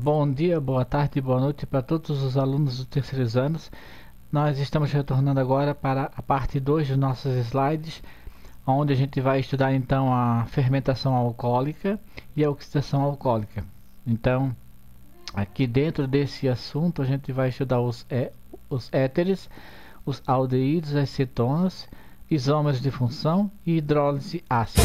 Bom dia, boa tarde, boa noite para todos os alunos dos terceiros anos. Nós estamos retornando agora para a parte 2 dos nossos slides, onde a gente vai estudar então a fermentação alcoólica e a oxidação alcoólica. Então, aqui dentro desse assunto a gente vai estudar os éteres, os aldeídos, as cetonas, isômeros de função e hidrólise ácida.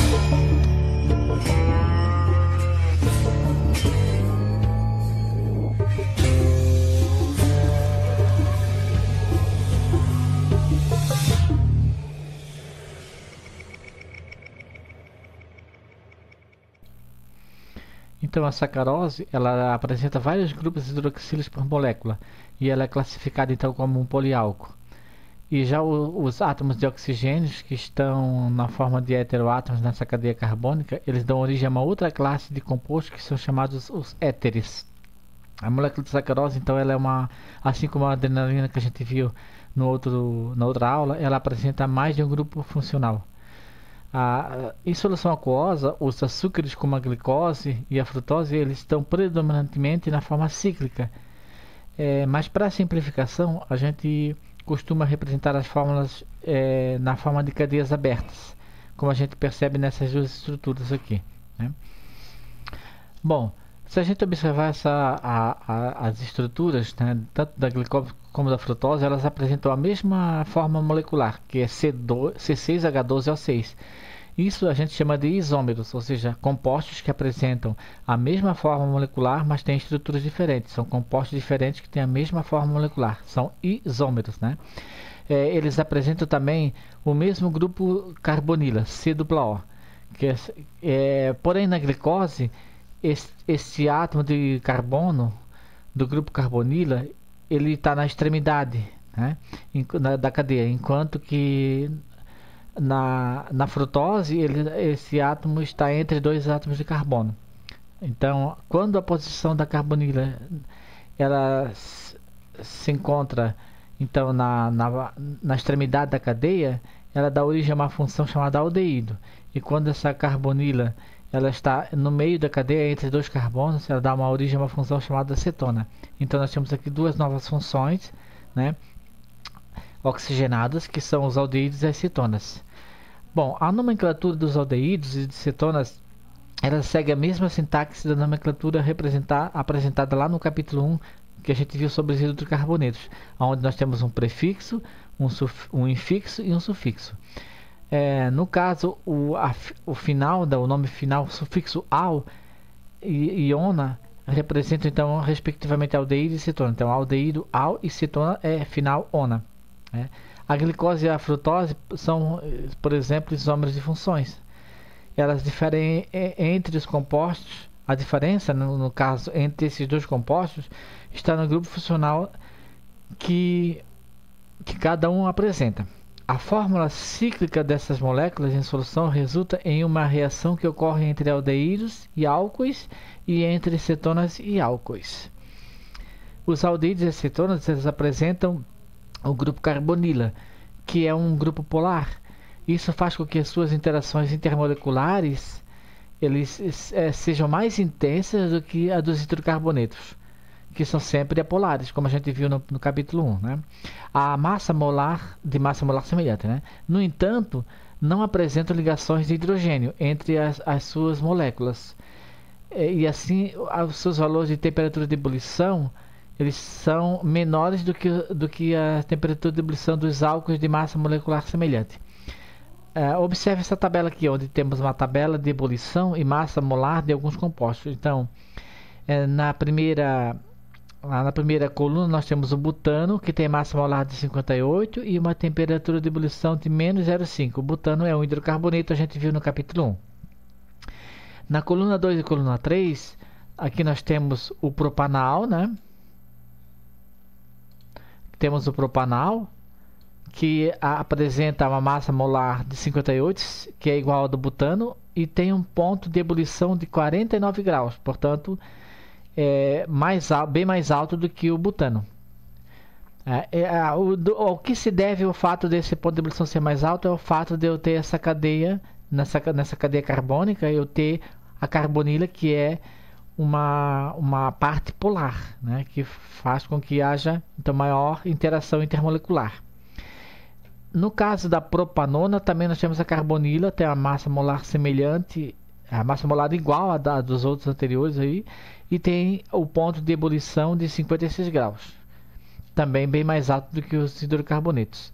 Então a sacarose, ela apresenta vários grupos hidroxilos por molécula e ela é classificada então como um poliálcool. E já os átomos de oxigênio que estão na forma de heteroátomos nessa cadeia carbônica, eles dão origem a uma outra classe de compostos que são chamados os éteres. A molécula de sacarose, então, ela é assim como a adrenalina que a gente viu na outra aula, ela apresenta mais de um grupo funcional. Em solução aquosa, os açúcares como a glicose e a frutose, eles estão predominantemente na forma cíclica. Mas para simplificação, a gente costuma representar as fórmulas na forma de cadeias abertas, como a gente percebe nessas duas estruturas aqui, né? Bom, se a gente observar as estruturas, né, tanto da glicose como da frutose, elas apresentam a mesma forma molecular, que é C6H12O6. Isso a gente chama de isômeros, ou seja, compostos que apresentam a mesma forma molecular, mas têm estruturas diferentes. São compostos diferentes que têm a mesma forma molecular. São isômeros, né? Eles apresentam também o mesmo grupo carbonila, C-O. Porém, na glicose, esse átomo de carbono do grupo carbonila, ele está na extremidade, né, da cadeia, enquanto que na frutose esse átomo está entre dois átomos de carbono. Então, quando a posição da carbonila ela se encontra então na extremidade da cadeia, ela dá origem a uma função chamada aldeído. E quando essa carbonila ela está no meio da cadeia entre dois carbonos, ela dá uma origem a uma função chamada cetona. Então nós temos aqui duas novas funções, né, oxigenadas, que são os aldeídos e as cetonas. Bom, a nomenclatura dos aldeídos e de cetonas, ela segue a mesma sintaxe da nomenclatura apresentada lá no capítulo 1, que a gente viu sobre os hidrocarbonetos, onde nós temos um prefixo, um infixo e um sufixo. No caso, o nome final, o sufixo al e iona, representam então respectivamente aldeído e cetona. Então, aldeído, al e cetona é final ona, né? A glicose e a frutose são, por exemplo, isômeros de funções. Elas diferem entre os compostos. A diferença, no caso, entre esses dois compostos está no grupo funcional que cada um apresenta. A fórmula cíclica dessas moléculas em solução resulta em uma reação que ocorre entre aldeídos e álcoois e entre cetonas e álcoois. Os aldeídos e as cetonas, eles apresentam o grupo carbonila, que é um grupo polar. Isso faz com que as suas interações intermoleculares sejam mais intensas do que a dos hidrocarbonetos, que são sempre apolares, como a gente viu no capítulo 1, né? A massa molar semelhante, né? No entanto, não apresentam ligações de hidrogênio entre as suas moléculas. E assim, os seus valores de temperatura de ebulição, eles são menores do que a temperatura de ebulição dos álcoois de massa molecular semelhante. Observe essa tabela aqui, onde temos uma tabela de ebulição e massa molar de alguns compostos. Então, na primeira coluna nós temos o butano, que tem massa molar de 58 e uma temperatura de ebulição de menos 0,5. O butano é um hidrocarboneto, a gente viu no capítulo 1. Na coluna 2 e coluna 3, aqui nós temos o propanal, né? Temos o propanal, que apresenta uma massa molar de 58, que é igual ao do butano, e tem um ponto de ebulição de 49 graus, portanto, bem mais alto do que o butano. Ao que se deve o fato desse ponto de ebulição ser mais alto é o fato de eu ter essa cadeia, nessa cadeia carbônica, eu ter a carbonila, que é uma parte polar, né, que faz com que haja então maior interação intermolecular. No caso da propanona, também nós temos a carbonila, tem a massa molar semelhante, a massa molar igual à dos outros anteriores aí, e tem o ponto de ebulição de 56 graus, também bem mais alto do que os hidrocarbonetos.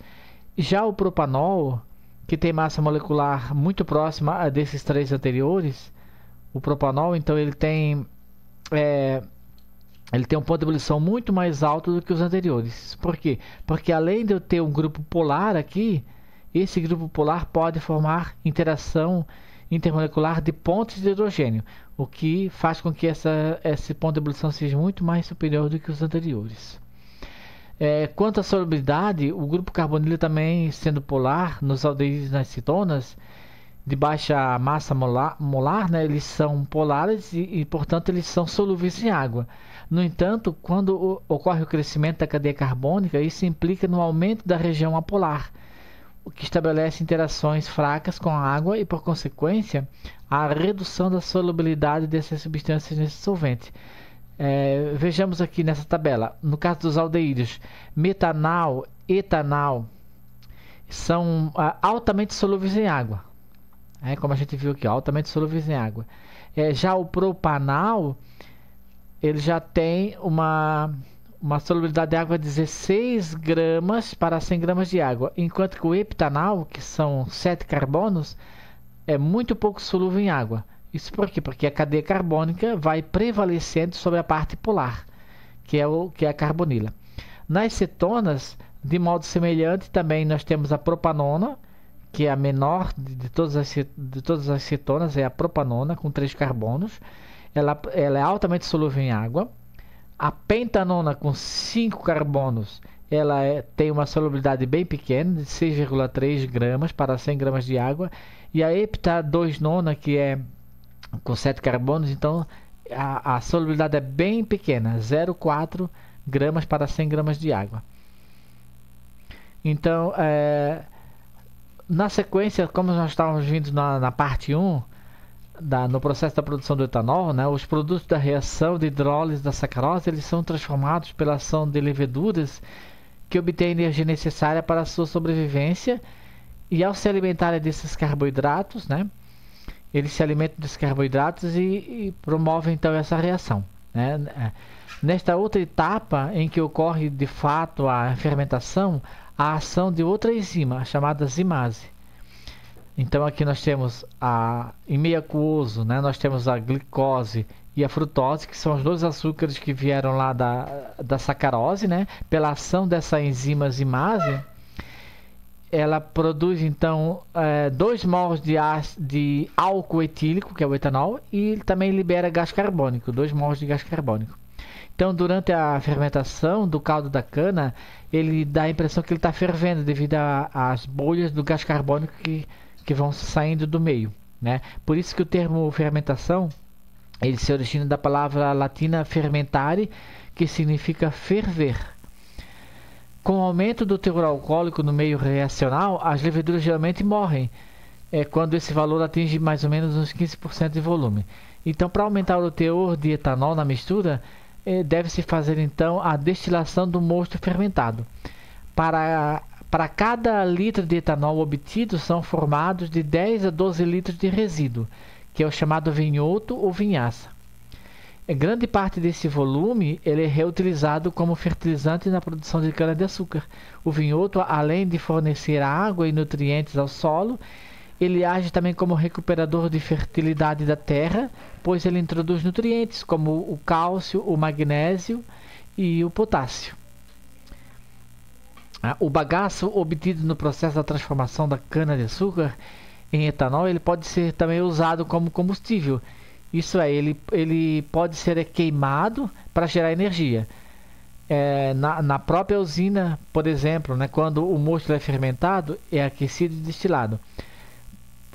Já o propanol, que tem massa molecular muito próxima a desses três anteriores, o propanol, então ele tem um ponto de ebulição muito mais alto do que os anteriores. Por quê? Porque além de eu ter um grupo polar aqui, esse grupo polar pode formar interação intermolecular de pontos de hidrogênio, o que faz com que esse ponto de ebulição seja muito mais superior do que os anteriores. Quanto à solubilidade, o grupo carbonilo também sendo polar nos aldeídos e nas cetonas, de baixa massa molar, né, eles são polares e, portanto, eles são solúveis em água. No entanto, quando ocorre o crescimento da cadeia carbônica, isso implica no aumento da região apolar, o que estabelece interações fracas com a água e, por consequência, a redução da solubilidade dessas substâncias nesse solvente. Vejamos aqui nessa tabela, no caso dos aldeídos, metanal, etanal, são altamente solúveis em água. Como a gente viu aqui, altamente solúveis em água. Já o propanal, ele já tem uma solubilidade de água de 16 gramas para 100 gramas de água, enquanto que o heptanal, que são 7 carbonos, é muito pouco solúvel em água. Isso por quê? Porque a cadeia carbônica vai prevalecendo sobre a parte polar, que é a carbonila. Nas cetonas, de modo semelhante, também nós temos a propanona, que é a menor de todas as cetonas, é a propanona, com 3 carbonos. Ela é altamente solúvel em água. A pentanona, com 5 carbonos, ela tem uma solubilidade bem pequena, de 6,3 gramas para 100 gramas de água. E a hepta-2-nona, que é com 7 carbonos, então a solubilidade é bem pequena, 0,4 gramas para 100 gramas de água. Então, na sequência, como nós estávamos vindo na parte 1, no processo da produção do etanol, né, os produtos da reação de hidrólise da sacarose, eles são transformados pela ação de leveduras que obtêm a energia necessária para a sua sobrevivência, e ao se alimentarem desses carboidratos, né, eles se alimentam desses carboidratos e promovem então essa reação, né. Nesta outra etapa em que ocorre de fato a fermentação, a ação de outra enzima, chamada zimase. Então aqui nós temos em meio aquoso, né, nós temos a glicose e a frutose, que são os dois açúcares que vieram lá da sacarose, né? Pela ação dessa enzima zimase, ela produz então 2 mols de álcool etílico, que é o etanol, e também libera gás carbônico, 2 mols de gás carbônico. Então, durante a fermentação do caldo da cana, ele dá a impressão que ele está fervendo devido às bolhas do gás carbônico que vão saindo do meio, né? Por isso que o termo fermentação, ele se origina da palavra latina fermentare, que significa ferver. Com o aumento do teor alcoólico no meio reacional, as leveduras geralmente morrem, quando esse valor atinge mais ou menos uns 15% de volume. Então, para aumentar o teor de etanol na mistura, deve-se fazer então a destilação do mosto fermentado. Para cada litro de etanol obtido, são formados de 10 a 12 litros de resíduo, que é o chamado vinhoto ou vinhaça. Grande parte desse volume ele é reutilizado como fertilizante na produção de cana-de-açúcar. O vinhoto, além de fornecer água e nutrientes ao solo, ele age também como recuperador de fertilidade da terra, pois ele introduz nutrientes como o cálcio, o magnésio e o potássio. O bagaço obtido no processo da transformação da cana-de-açúcar em etanol, ele pode ser também usado como combustível. Isso é, ele pode ser queimado para gerar energia. Na própria usina, por exemplo, né, quando o mosto é fermentado, é aquecido e destilado.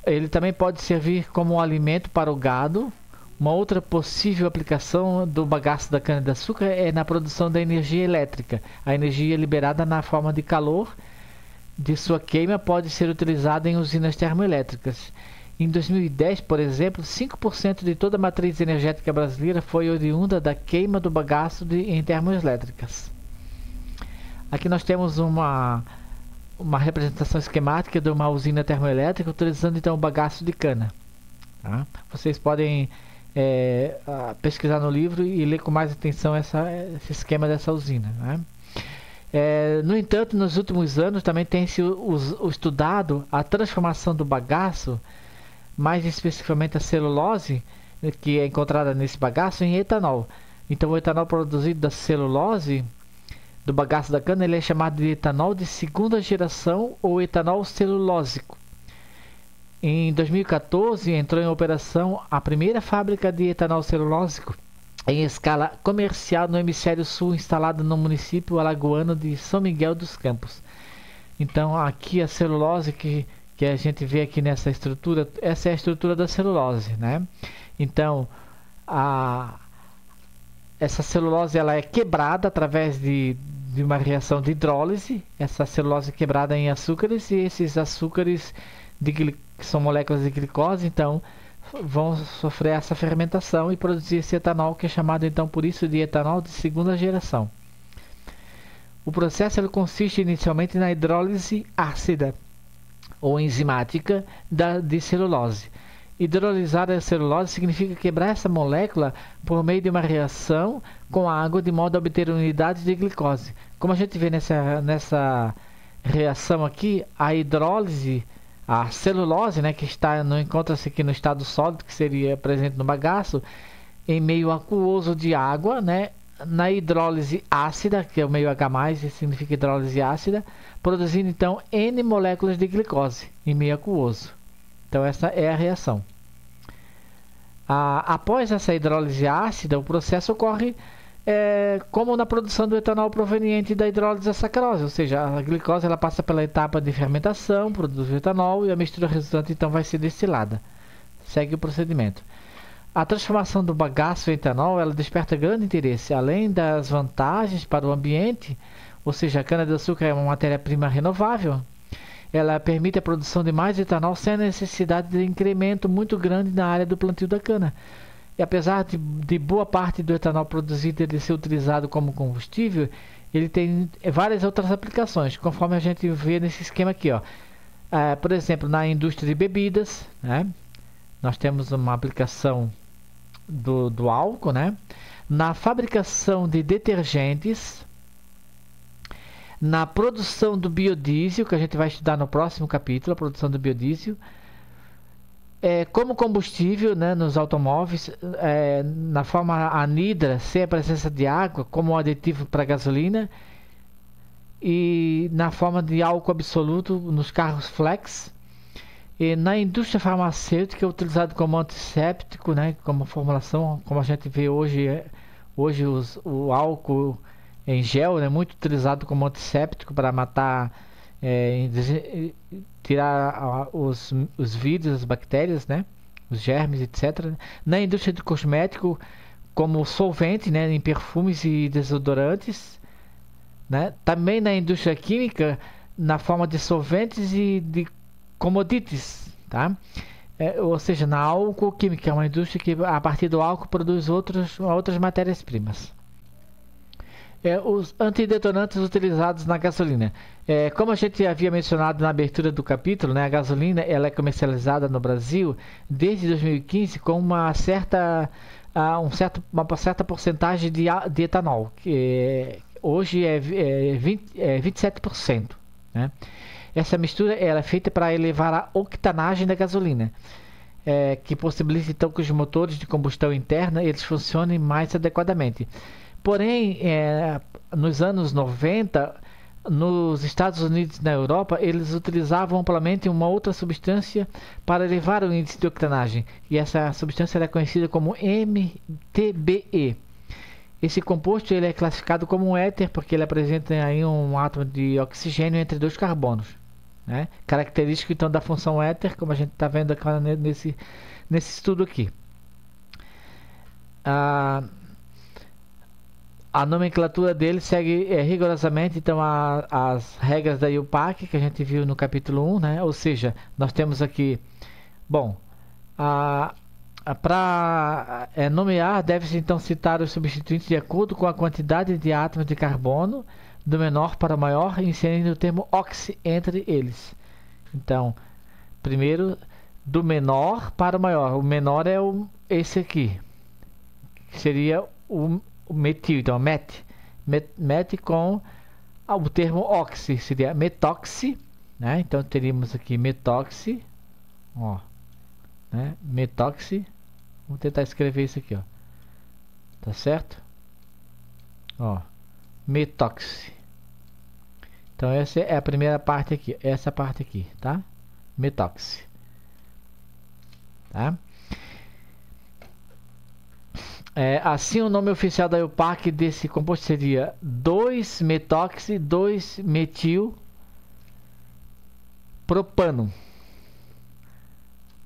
Ele também pode servir como alimento para o gado. Uma outra possível aplicação do bagaço da cana-de-açúcar é na produção da energia elétrica. A energia liberada na forma de calor de sua queima pode ser utilizada em usinas termoelétricas. Em 2010, por exemplo, 5% de toda a matriz energética brasileira foi oriunda da queima do bagaço em termoelétricas. Aqui nós temos uma representação esquemática de uma usina termoelétrica utilizando então o bagaço de cana. Tá? Vocês podem pesquisar no livro e ler com mais atenção esse esquema dessa usina. Né? No entanto, nos últimos anos também tem se estudado a transformação do bagaço, mais especificamente a celulose, que é encontrada nesse bagaço, em etanol. Então o etanol produzido da celulose, do bagaço da cana, ele é chamado de etanol de segunda geração ou etanol celulósico. Em 2014 entrou em operação a primeira fábrica de etanol celulósico em escala comercial no hemisfério sul, instalada no município alagoano de São Miguel dos Campos. Então aqui a celulose que a gente vê aqui nessa estrutura, essa é a estrutura da celulose, né? Então essa celulose ela é quebrada através de uma reação de hidrólise. Essa celulose é quebrada em açúcares, e esses açúcares que são moléculas de glicose, então vão sofrer essa fermentação e produzir esse etanol, que é chamado então por isso de etanol de segunda geração. O processo ele consiste inicialmente na hidrólise ácida ou enzimática de celulose. Hidrolisar a celulose significa quebrar essa molécula por meio de uma reação com a água de modo a obter unidades de glicose. Como a gente vê nessa reação aqui, a hidrólise, a celulose, né, que não encontra-se aqui no estado sólido, que seria presente no bagaço, em meio aquoso de água, né, na hidrólise ácida, que é o meio H+, isso significa hidrólise ácida, produzindo então N moléculas de glicose em meio aquoso. Então essa é a reação. Após essa hidrólise ácida, o processo ocorre como na produção do etanol proveniente da hidrólise da sacarose, ou seja, a glicose ela passa pela etapa de fermentação, produz o etanol e a mistura resultante então vai ser destilada. Segue o procedimento. A transformação do bagaço em etanol ela desperta grande interesse, além das vantagens para o ambiente, ou seja, a cana-de-açúcar é uma matéria-prima renovável. Ela permite a produção de mais etanol sem a necessidade de incremento muito grande na área do plantio da cana. E apesar de boa parte do etanol produzido ele ser utilizado como combustível, ele tem várias outras aplicações, conforme a gente vê nesse esquema aqui. Por exemplo, na indústria de bebidas, né, nós temos uma aplicação do álcool, né, na fabricação de detergentes, na produção do biodiesel, que a gente vai estudar no próximo capítulo, a produção do biodiesel, como combustível, né, nos automóveis, na forma anidra, sem a presença de água, como aditivo para gasolina, e na forma de álcool absoluto nos carros flex, e na indústria farmacêutica, utilizado como antisséptico, né, como formulação, como a gente vê hoje o álcool em gel, né, muito utilizado como antisséptico para matar, tirar os vírus, as bactérias, né, os germes, etc. Na indústria de cosmético, como solvente, né, em perfumes e desodorantes, né. Também na indústria química, na forma de solventes e de commodities, tá? Ou seja, na álcool química, é uma indústria que a partir do álcool produz outras matérias-primas. Os antidetonantes utilizados na gasolina. Como a gente havia mencionado na abertura do capítulo, né, a gasolina ela é comercializada no Brasil desde 2015 com uma certa porcentagem de etanol, que hoje é 27%. Né? Essa mistura ela é feita para elevar a octanagem da gasolina, que possibilita então que os motores de combustão interna eles funcionem mais adequadamente. Porém, nos anos 90, nos Estados Unidos e na Europa, eles utilizavam amplamente uma outra substância para elevar o índice de octanagem. E essa substância é conhecida como MTBE. Esse composto ele é classificado como um éter porque ele apresenta aí um átomo de oxigênio entre dois carbonos. Né? Característico então da função éter, como a gente está vendo aqui nesse estudo aqui. A nomenclatura dele segue rigorosamente então as regras da IUPAC que a gente viu no capítulo 1, né? Ou seja, nós temos aqui, bom, Para nomear, deve-se então citar os substituintes de acordo com a quantidade de átomos de carbono, do menor para o maior, inserindo o termo oxi entre eles. Então, primeiro, do menor para o maior. O menor é esse aqui, que seria o metil. Então, met com o termo oxi, seria metoxi, né? Então, teríamos aqui metoxi, ó, né? Metoxi. Vamos tentar escrever isso aqui, ó. Tá certo? Ó, metoxi. Então essa é a primeira parte aqui, essa parte aqui, tá? Metoxi. Tá? Assim o nome oficial da IUPAC desse composto seria 2-metoxi 2-metil propano.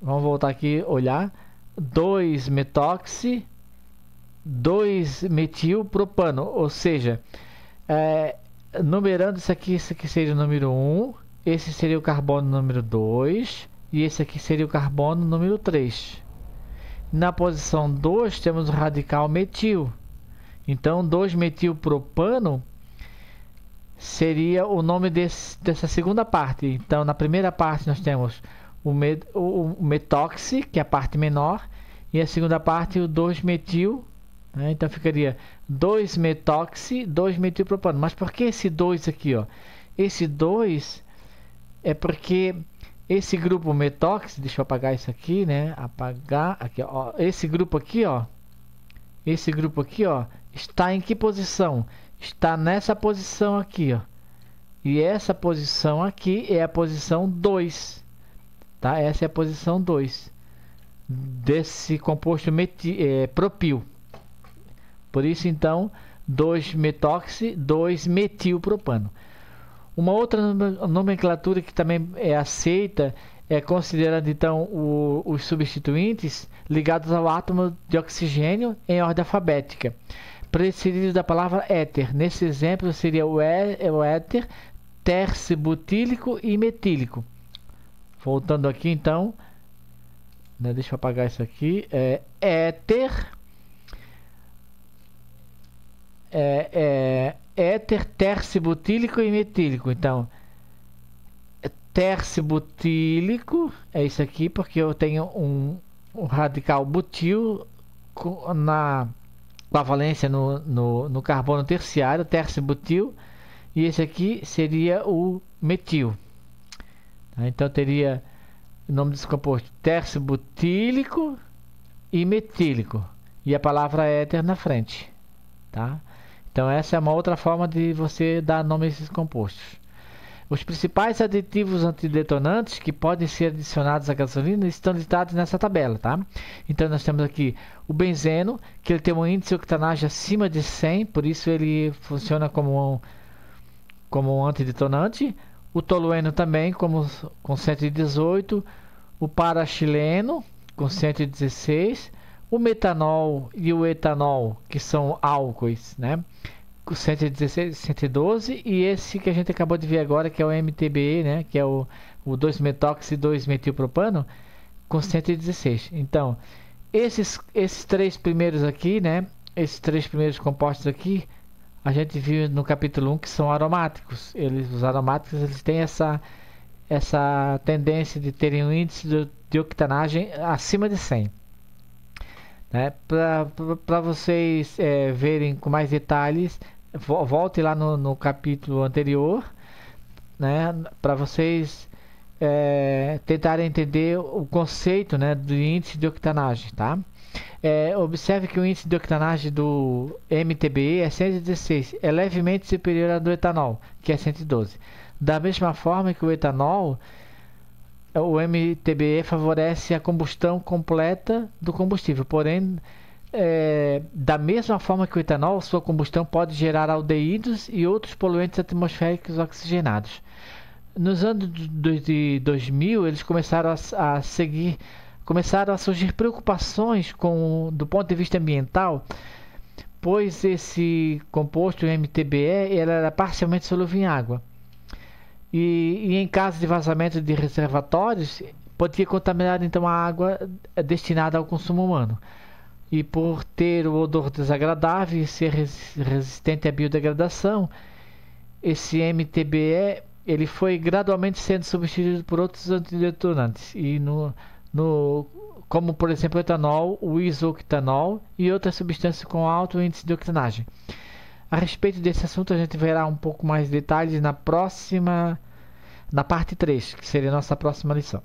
Vamos voltar aqui olhar. 2-metoxi 2-metil propano, ou seja, numerando isso aqui seria o número 1, esse seria o carbono número 2 e esse aqui seria o carbono número 3. Na posição 2 temos o radical metil, então 2-metil propano seria o nome dessa segunda parte. Então na primeira parte nós temos o metoxi, que é a parte menor, e a segunda parte o 2-metil, né? Então ficaria 2-metoxi 2-metilpropano. Mas por que esse 2 aqui, ó? Esse 2 é porque esse grupo metoxi, deixa eu apagar isso aqui, né? Apagar aqui, ó. Esse grupo aqui, ó, está em que posição? Está nessa posição aqui, ó. E essa posição aqui é a posição 2. Tá? Essa é a posição 2 desse composto propil. Por isso, então, 2-metoxi 2-metilpropano. Uma outra nomenclatura que também é aceita é considerando, então, os substituintes ligados ao átomo de oxigênio em ordem alfabética, precedido da palavra éter. Nesse exemplo, seria o éter tercibutílico e metílico. Voltando aqui, então, né, deixa eu apagar isso aqui. Éter, éter tercibutílico e metílico. Então, tercibutílico é isso aqui, porque eu tenho um radical butil com a valência no carbono terciário, tercibutil, e esse aqui seria o metil. Então teria o nome desse composto tercibutílico e metílico, e a palavra éter na frente, tá? Então essa é uma outra forma de você dar nome a esses compostos. Os principais aditivos antidetonantes que podem ser adicionados à gasolina estão listados nessa tabela, tá? Então nós temos aqui o benzeno, que ele tem um índice de octanagem acima de 100, por isso ele funciona como um antidetonante. O tolueno também, com 118, o paraxileno com 116, o metanol e o etanol, que são álcoois, né, com 116, 112, e esse que a gente acabou de ver agora, que é o MTBE, né, que é o 2-metoxi 2-metilpropano, com 116. Então, esses três primeiros aqui, né, esses três primeiros compostos aqui, a gente viu no capítulo 1 que são aromáticos. Os aromáticos eles têm essa tendência de terem um índice de octanagem acima de 100. Né? Para vocês verem com mais detalhes, volte lá no capítulo anterior, né? Para vocês tentarem entender o conceito, né, do índice de octanagem, tá? Observe que o índice de octanagem do MTBE é 116, é levemente superior ao do etanol, que é 112. Da mesma forma que o etanol, o MTBE favorece a combustão completa do combustível, porém, da mesma forma que o etanol, sua combustão pode gerar aldeídos e outros poluentes atmosféricos oxigenados. Nos anos de 2000, eles começaram a surgir preocupações do ponto de vista ambiental, pois esse composto MTBE era parcialmente solúvel em água. E em caso de vazamento de reservatórios, poderia contaminar então a água destinada ao consumo humano. E por ter o odor desagradável e ser resistente à biodegradação, esse MTBE ele foi gradualmente sendo substituído por outros antidetonantes, e como por exemplo o etanol, o isoctanol e outras substâncias com alto índice de octanagem. A respeito desse assunto a gente verá um pouco mais detalhes na parte 3, que seria a nossa próxima lição.